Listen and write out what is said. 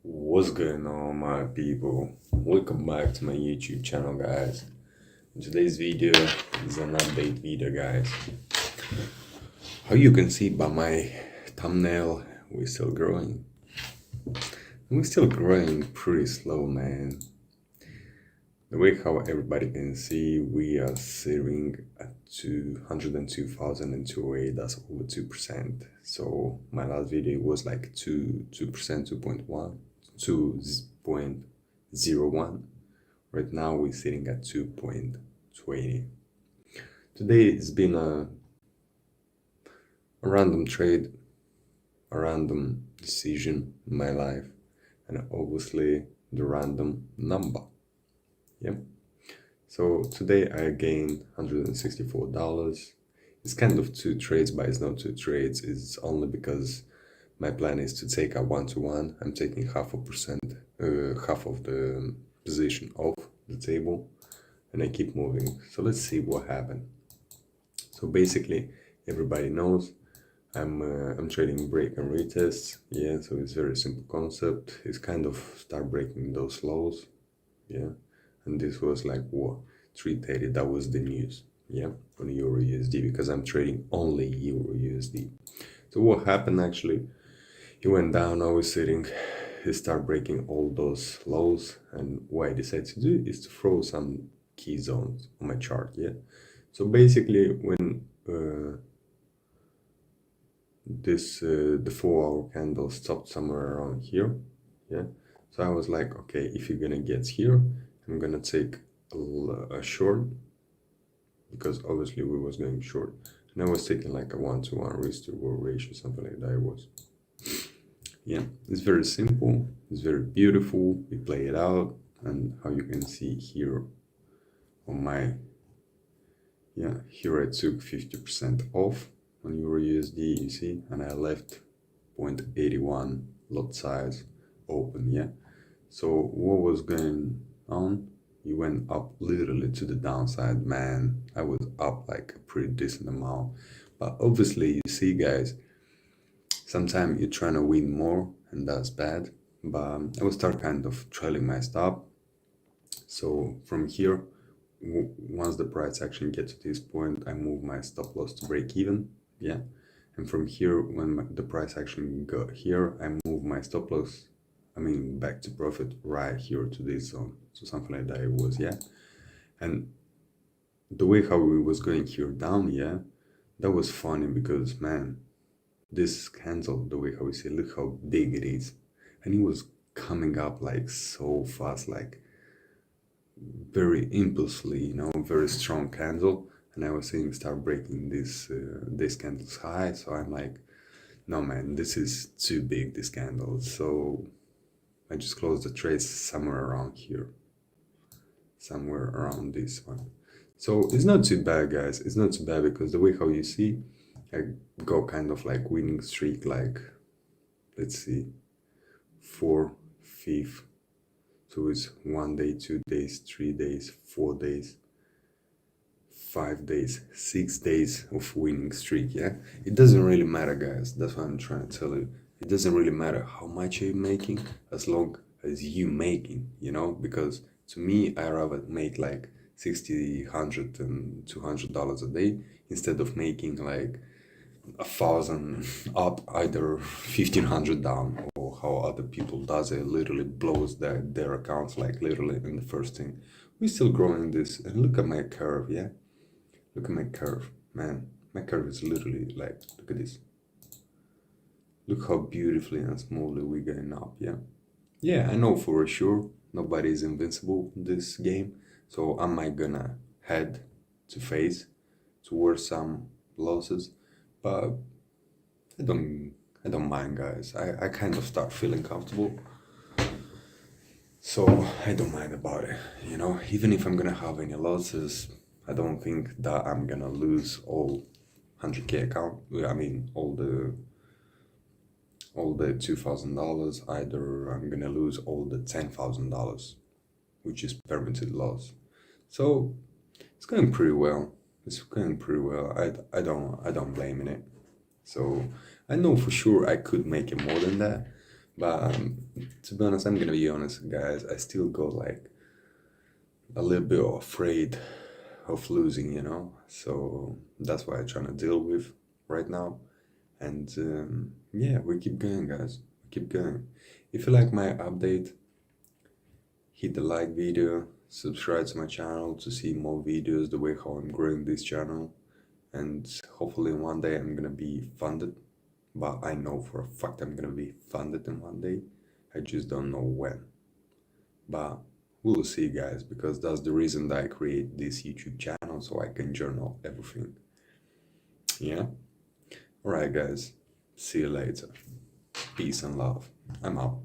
What's going on, my people? Welcome back to my YouTube channel, guys. Today's video is an update video, guys. How you can see by my thumbnail, we're still growing. We're still growing pretty slow, man. The way how everybody can see, we are sitting at 202,008. That's over 2%. So my last video was like 2%, 2.1, 2.01. Right now we're sitting at 2.20. Today it's been a random trade, a random decision in my life, and obviously the random number. Yeah. So today I gained $164. It's kind of two trades, but it's not two trades. It's only because my plan is to take a 1-to-1. I'm taking half of the position off the table, and I keep moving. So let's see what happened. So basically, everybody knows I'm trading break and retests. Yeah, so it's very simple concept. It's kind of start breaking those lows. Yeah, and this was like what 330. That was the news. Yeah, on Euro USD, because I'm trading only Euro USD. So what happened actually? He went down. I was sitting. He started breaking all those lows, and what I decided to do is to throw some key zones on my chart. Yeah, so basically when the 4-hour candle stopped somewhere around here. Yeah, so I was like, okay, if you're gonna get here, I'm gonna take a short, because obviously we was going short, and I was taking like a 1-to-1 risk to reward ratio, something like that. It was, yeah, it's very simple, it's very beautiful. We play it out, and how you can see here on my, yeah, here I took 50% off on Euro USD, you see, and I left 0.81 lot size open. Yeah, so what was going on? You went up literally to the downside, man. I was up like a pretty decent amount, but obviously, you see, guys, sometimes you're trying to win more, and that's bad. But I will start kind of trailing my stop. So from here, once the price actually gets to this point, I move my stop loss to break even. Yeah, and from here, when the price actually got here, I move my stop loss, back to profit right here to this zone. So something like that it was. Yeah, and the way how we was going here down, yeah, that was funny, because man, this candle, the way how we see, look how big it is, and it was coming up like so fast, like very impulsively, very strong candle. And I was seeing start breaking this candle's high. So I'm like, no man, this is too big, this candle. So I just closed the trade somewhere around here, somewhere around this one. So it's not too bad, guys. It's not too bad, because the way how you see, I go kind of like winning streak, like, let's see, 4, 5. So it's 1 day, 2 days, 3 days, 4 days, 5 days, 6 days of winning streak. Yeah, it doesn't really matter, guys. That's what I'm trying to tell you. It doesn't really matter how much you're making, as long as you making, because to me, I rather make like 60, 100 and $200 a day, instead of making like 1,000 up, either 1,500 down, or how other people does it, literally blows their accounts like literally in the first thing. We're still growing this, and look at my curve. Yeah, look at my curve, man. My curve is literally like, look at this. Look how beautifully and smoothly we're going up. Yeah, I know for sure nobody is invincible in this game, so am I gonna head to face towards some losses? But I don't mind, guys. I kind of start feeling comfortable, so I don't mind about it. Even if I'm gonna have any losses, I don't think that I'm gonna lose all 100K account. All the $2,000. Either I'm gonna lose all the $10,000, which is permitted loss. So it's going pretty well. It's going pretty well. I don't blame in it. So I know for sure I could make it more than that, But to be honest, I'm gonna be honest, guys. I still go like a little bit afraid of losing, you know. So that's what I'm trying to deal with right now. And yeah, we keep going, guys. We keep going. If you like my update, hit the like video, subscribe to my channel to see more videos, the way how I'm growing this channel. And hopefully one day I'm gonna be funded. But I know for a fact I'm gonna be funded in one day. I just don't know when. But we'll see, guys, because that's the reason that I create this YouTube channel, so I can journal everything. Yeah? Alright, guys. See you later. Peace and love. I'm out.